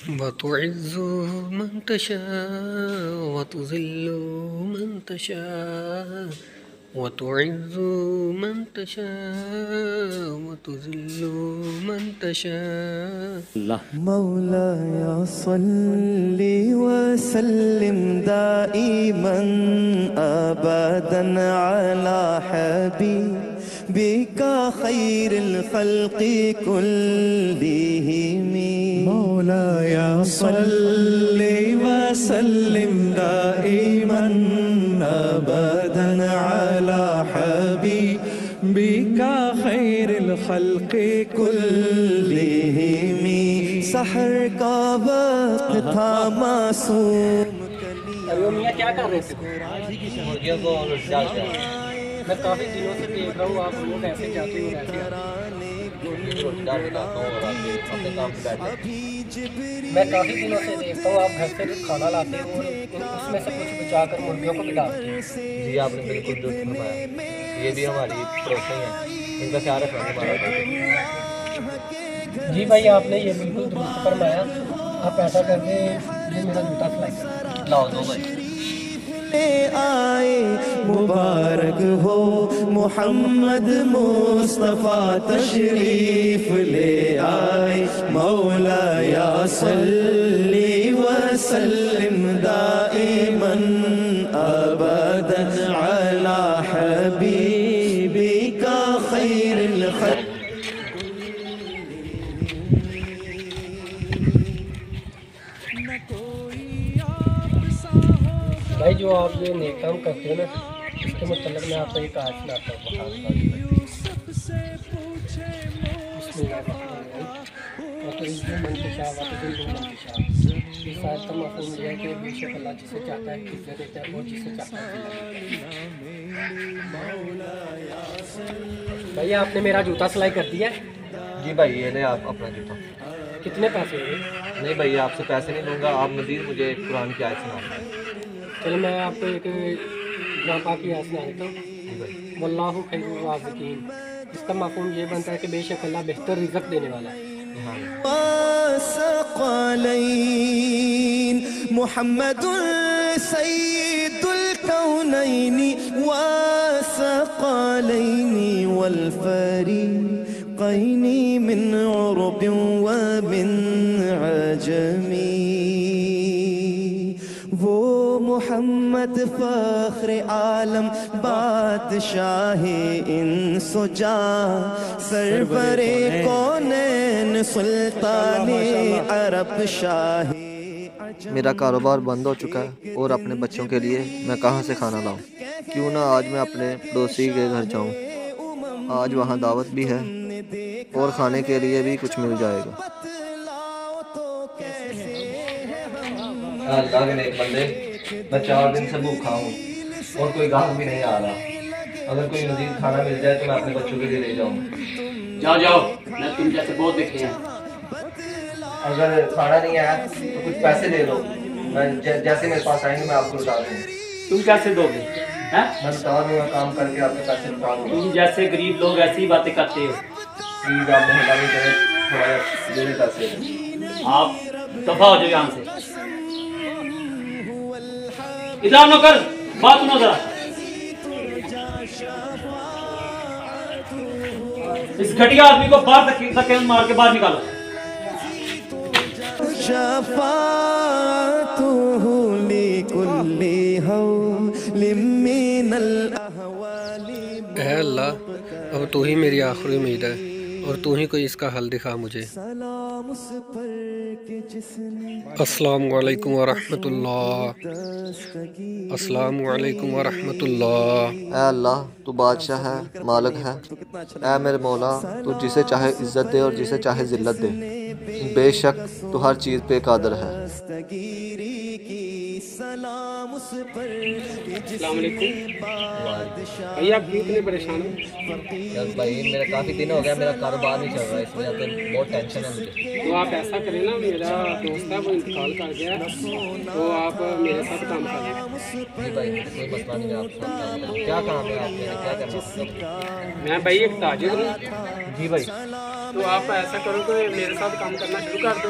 وتعز من تشاء وتذل من تشاء وتعز من تشاء وتذل من تشاء مولاي صل وسلم دائما ابدا على حبيبك خير الخلق كلهم مولاي صل وسلم دائما ابدا على حبيبك خير الخلق كلهم سحر کا وقت تھا معصوم میاں کیا کر رہے تھے؟ مرغیوں کو ڈال کر میں کافی دنوں سے دیکھ رہا ہوں آپ لوگ ایسے جاتے ہو رہتے ہیں میں کافی دنوں سے دیکھتا ہوں آپ گھر سے کھانا لاتے ہو اور اس میں سے کچھ بچا کر مرغیوں کو بھی ڈالتے ہیں. جی آپ نے بالکل درست فرمایا. یہ بھی ہماری پڑوسی ہیں, ان کا خیال رکھنا ہمارا. جی بھائی آپ نے یہ بالکل درست فرمایا. آپ ایسا کر دیں یہ میرا جوتا سلائی کر لاؤ دو بھائی. آئے مبارک ہو محمد مصطفیٰ تشریف لے آئے مولاي صل وسلم دائما ابدا على حبيبك خير الخلق. بھائی جو آپ یہ نیک کام کرتے ہیں نا اس کے متعلق میں آپ کو ایک آیت سناتا ہوں. بسم اللہ الرحمن الرحیم. وتعز من تشاء وتذل من تشاء. اس آیت کا مفہوم یہ ہے کہ بے شک اللہ جسے چاہتا ہے عزت دیتا ہے اور جسے چاہتا ہے ذلت دیتا ہے. بھائی آپ نے میرا جوتا سلائی کر دیا ہے؟ جی بھائی یہ لیں آپ اپنا جوتا. کتنے پیسے ہوئے؟ نہیں بھائی آپ سے پیسے نہیں لوں گا, آپ مزید مجھے قرآن کی آیت سنا دیں. چلو میں آپ کو ایک ناپاک کی آیت سنا دیتا ہوں. واللہ خیر الرازقین. اس کا مفہوم یہ بنتا ہے کہ بے شک اللہ بہتر رزق دینے والا ہے. ثقلين محمد سيد الكونين وثقلين والفريقين من عرب ومن عجم. وہ محمد فخر عالم بادشاہ انس و جاں سرور کونین سلطان عرب شاہ. میرا کاروبار بند ہو چکا ہے اور اپنے بچوں کے لیے میں کہاں سے کھانا لاؤں. کیوں نہ آج میں اپنے پڑوسی کے گھر جاؤں. آج وہاں دعوت بھی ہے اور کھانے کے لیے بھی کچھ مل جائے گا. اللہ کے نیک بندے, میں 4 دن سے بھوکا ہوں اور کوئی گاہک بھی نہیں آ رہا. اگر کوئی مزید کھانا مل جائے تو میں اپنے بچوں کے لیے لے جاؤں. جاؤ میں تم جیسے بہت دیکھے ہیں. اگر کھانا نہیں آیا تو کچھ پیسے دے دو, میں جیسے میرے پاس آئیں گے میں آپ کو بتا دوں. تم کیسے دو گے؟ میں بتا دوں گا, کام کر کے آپ کے پیسے بتا دوں گا. تم جیسے غریب لوگ ایسی ہی باتیں کرتے ہو. پلیز آپ مہربانی کریں, تھوڑا دے دیں پیسے. آپ دفع ہو جاؤ یہاں سے. ادھر نوکر بات سنو ذرا. اس گھٹیا آدمی کو باہر دھکے مار کے باہر نکالو. شفاعته لكل هول من الاهوال. اے اللہ اب تو ہی میری آخری امید ہے اور تو ہی کوئی اس کا حل دکھا مجھے. السلام علیکم ورحمۃ اللہ. السلام علیکم ورحمۃ اللہ. اے اللہ تو بادشاہ ہے, مالک ہے. اے میرے مولا تو جسے چاہے عزت دے اور جسے چاہے ذلت دے. بے شک تو ہر چیز پہ قادر ہے. السلام علیکم. بھائی آپ کیوں اتنے پریشان ہیں؟ یار بھائی میرا کافی دن ہو گیا, میرا کاروبار نہیں چل رہا ہے, اس وجہ سے بہت ٹینشن ہے مجھے. تو آپ ایسا کریں نا, میرا دوست ہے وہ انتقال کر گیا تو آپ میرے ساتھ کام کر لیں. جی بھائی کوئی مسئلہ نہیں ہے, آپ ساتھ کام کریں. کیا کام ہے آپ نے, کیا کرنا ہے؟ میں بھائی ایک تاجر ہوں. جی بھائی تو آپ ایسا کرو کہ میرے ساتھ کام کرنا شروع کر دو